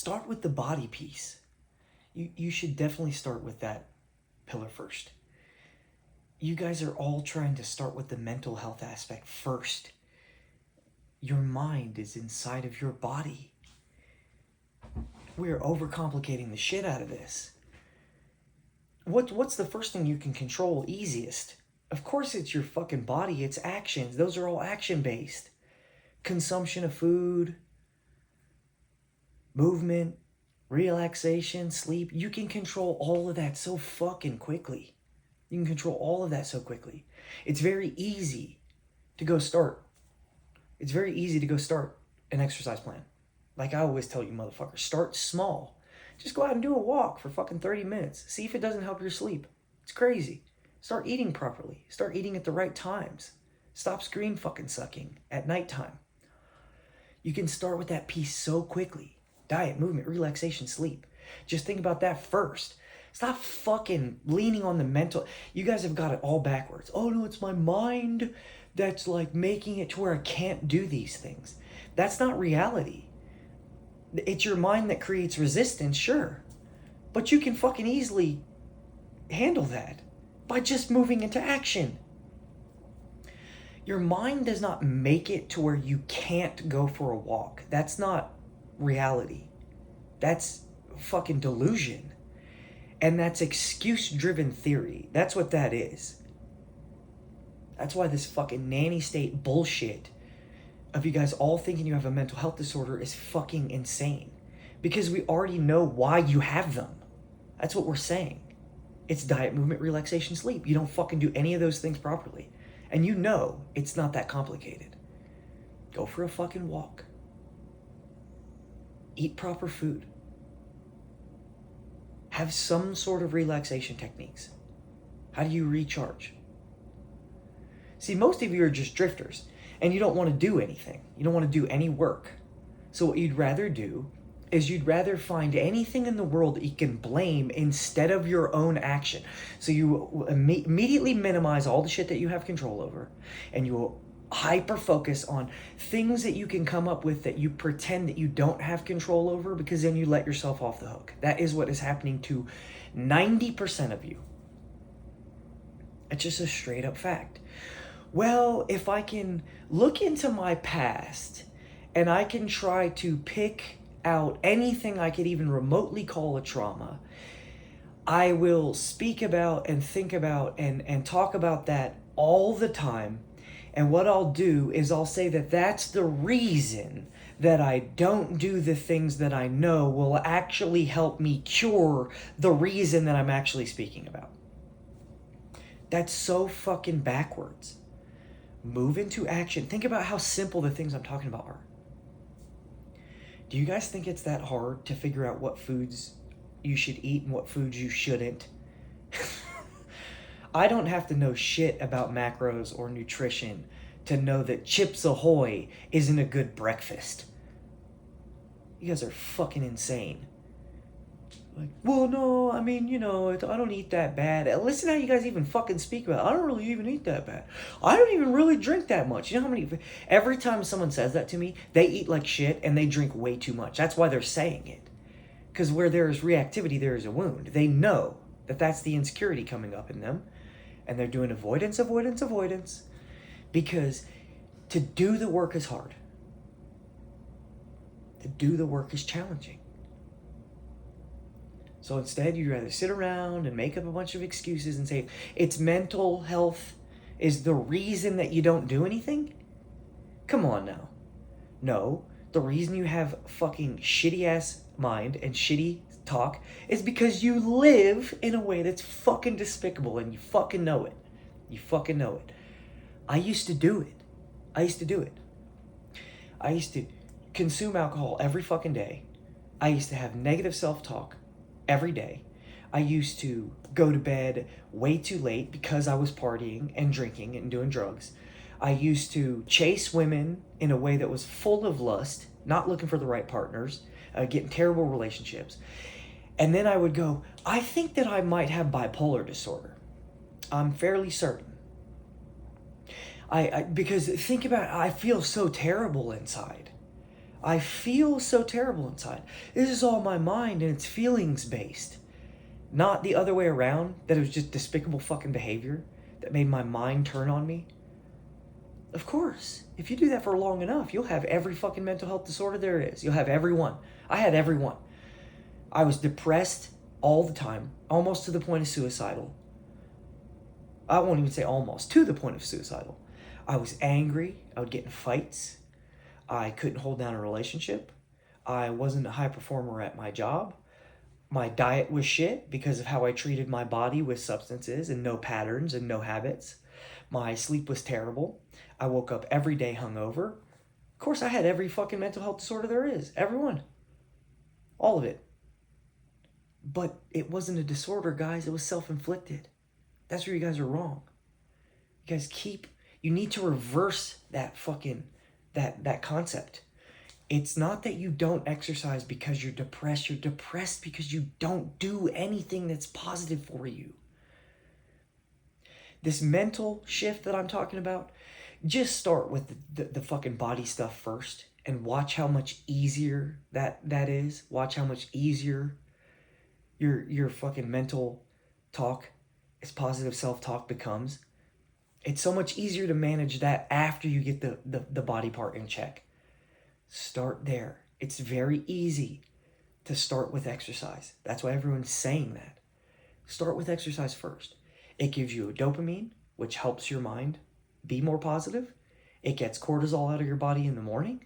start with the body piece. You should definitely start with that pillar first. You guys are all trying to start with the mental health aspect first. Your mind is inside of your body. We're overcomplicating the shit out of this. What's the first thing you can control easiest? Of course it's your fucking body, it's actions. Those are all action-based. Consumption of food, movement, relaxation, sleep. You can control all of that so fucking quickly. You can control all of that so quickly. It's very easy to go start. It's very easy to go start an exercise plan. Like I always tell you motherfuckers, start small. Just go out and do a walk for fucking 30 minutes. See if it doesn't help your sleep. It's crazy. Start eating properly. Start eating at the right times. Stop screen fucking sucking at nighttime. You can start with that piece so quickly. Diet, movement, relaxation, sleep. Just think about that first. Stop fucking leaning on the mental. You guys have got it all backwards. Oh no, it's my mind that's like making it to where I can't do these things. That's not reality. It's your mind that creates resistance, sure. But you can fucking easily handle that by just moving into action. Your mind does not make it to where you can't go for a walk. That's not reality. That's fucking delusion. And that's excuse-driven theory. That's what that is. That's why this fucking nanny state bullshit of you guys all thinking you have a mental health disorder is fucking insane. Because we already know why you have them. That's what we're saying. It's diet, movement, relaxation, sleep. You don't fucking do any of those things properly. And you know it's not that complicated. Go for a fucking walk. Eat proper food. Have some sort of relaxation techniques. How do you recharge? See, most of you are just drifters. And you don't want to do anything. You don't want to do any work. So what you'd rather do is you'd rather find anything in the world that you can blame instead of your own action. So you immediately minimize all the shit that you have control over, and you will hyper focus on things that you can come up with that you pretend that you don't have control over, because then you let yourself off the hook. That is what is happening to 90% of you. It's just a straight up fact. Well, if I can look into my past and I can try to pick out anything I could even remotely call a trauma, I will speak about and think about and talk about that all the time. And what I'll do is I'll say that that's the reason that I don't do the things that I know will actually help me cure the reason that I'm actually speaking about. That's so fucking backwards. Move into action. Think about how simple the things I'm talking about are. Do you guys think it's that hard to figure out what foods you should eat and what foods you shouldn't? I don't have to know shit about macros or nutrition to know that Chips Ahoy isn't a good breakfast. You guys are fucking insane. Like, well, no, I mean, you know, I don't eat that bad. Listen how you guys even fucking speak about it. I don't really even eat that bad. I don't even really drink that much. You know how many... Every time someone says that to me, they eat like shit and they drink way too much. That's why they're saying it. Because where there is reactivity, there is a wound. They know that that's the insecurity coming up in them. And they're doing avoidance. Because to do the work is hard. To do the work is challenging. So instead, you'd rather sit around and make up a bunch of excuses and say, it's mental health is the reason that you don't do anything? Come on now. No, the reason you have fucking shitty-ass mind and shitty talk is because you live in a way that's fucking despicable and you fucking know it. You fucking know it. I used to do it. I used to consume alcohol every fucking day. I used to have negative self-talk every day. I used to go to bed way too late because I was partying and drinking and doing drugs. I used to chase women in a way that was full of lust, not looking for the right partners, getting terrible relationships. And then I would go, I think that I might have bipolar disorder. I'm fairly certain. Because think about it, I feel so terrible inside. I feel so terrible inside. This is all my mind and it's feelings based. Not the other way around, that it was just despicable fucking behavior that made my mind turn on me. Of course, if you do that for long enough, you'll have every fucking mental health disorder there is. You'll have every one. I had every one. I was depressed all the time, almost to the point of suicidal. I won't even say almost, to the point of suicidal. I was angry. I would get in fights. I couldn't hold down a relationship. I wasn't a high performer at my job. My diet was shit because of how I treated my body with substances and no patterns and no habits. My sleep was terrible. I woke up every day hungover. Of course, I had every fucking mental health disorder there is. Everyone. All of it. But it wasn't a disorder, guys. It was self-inflicted. That's where you guys are wrong. You guys you need to reverse that fucking, that concept. It's not that you don't exercise because you're depressed. You're depressed because you don't do anything that's positive for you. This mental shift that I'm talking about, just start with the fucking body stuff first and watch how much easier that is. Watch how much easier your fucking mental talk, as positive self-talk becomes. It's so much easier to manage that after you get the body part in check. Start there. It's very easy to start with exercise. That's why everyone's saying that. Start with exercise first. It gives you a dopamine, which helps your mind be more positive. It gets cortisol out of your body in the morning.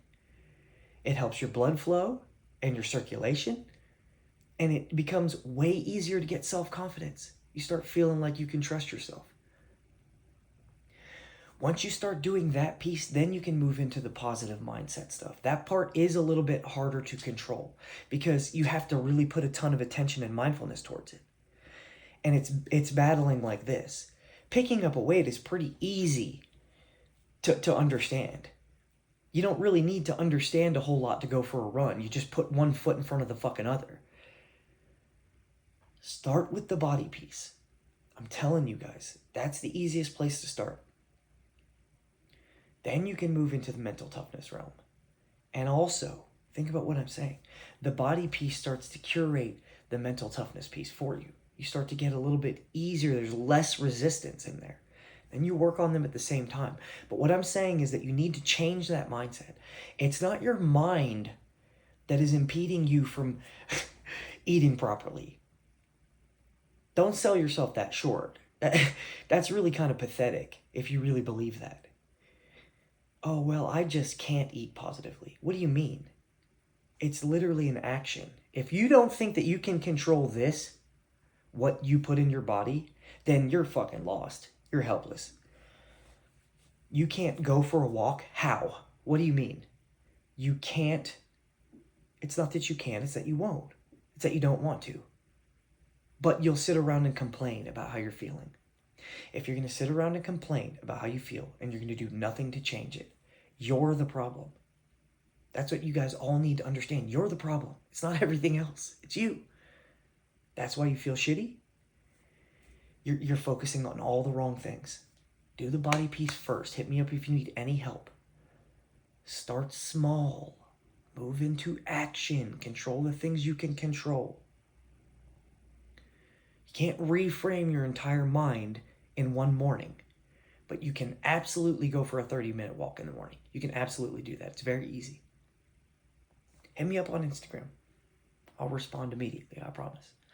It helps your blood flow and your circulation. And it becomes way easier to get self-confidence. You start feeling like you can trust yourself. Once you start doing that piece, then you can move into the positive mindset stuff. That part is a little bit harder to control because you have to really put a ton of attention and mindfulness towards it. And it's battling like this. Picking up a weight is pretty easy to understand. You don't really need to understand a whole lot to go for a run. You just put one foot in front of the fucking other. Start with the body piece. I'm telling you guys, that's the easiest place to start. Then you can move into the mental toughness realm. And also, think about what I'm saying. The body piece starts to curate the mental toughness piece for you. You start to get a little bit easier. There's less resistance in there. And you work on them at the same time. But what I'm saying is that you need to change that mindset. It's not your mind that is impeding you from eating properly. Don't sell yourself that short. That's really kind of pathetic if you really believe that. Oh, well, I just can't eat positively. What do you mean? It's literally an action. If you don't think that you can control this, what you put in your body, then you're fucking lost. You're helpless. You can't go for a walk? How? What do you mean? You can't. It's not that you can't, it's that you won't. It's that you don't want to. But you'll sit around and complain about how you're feeling. If you're going to sit around and complain about how you feel and you're going to do nothing to change it, you're the problem. That's what you guys all need to understand. You're the problem. It's not everything else. It's you. That's why you feel shitty. You're focusing on all the wrong things. Do the body piece first. Hit me up if you need any help. Start small. Move into action. Control the things you can control. You can't reframe your entire mind in one morning, but you can absolutely go for a 30-minute walk in the morning. You can absolutely do that. It's very easy. Hit me up on Instagram. I'll respond immediately, I promise.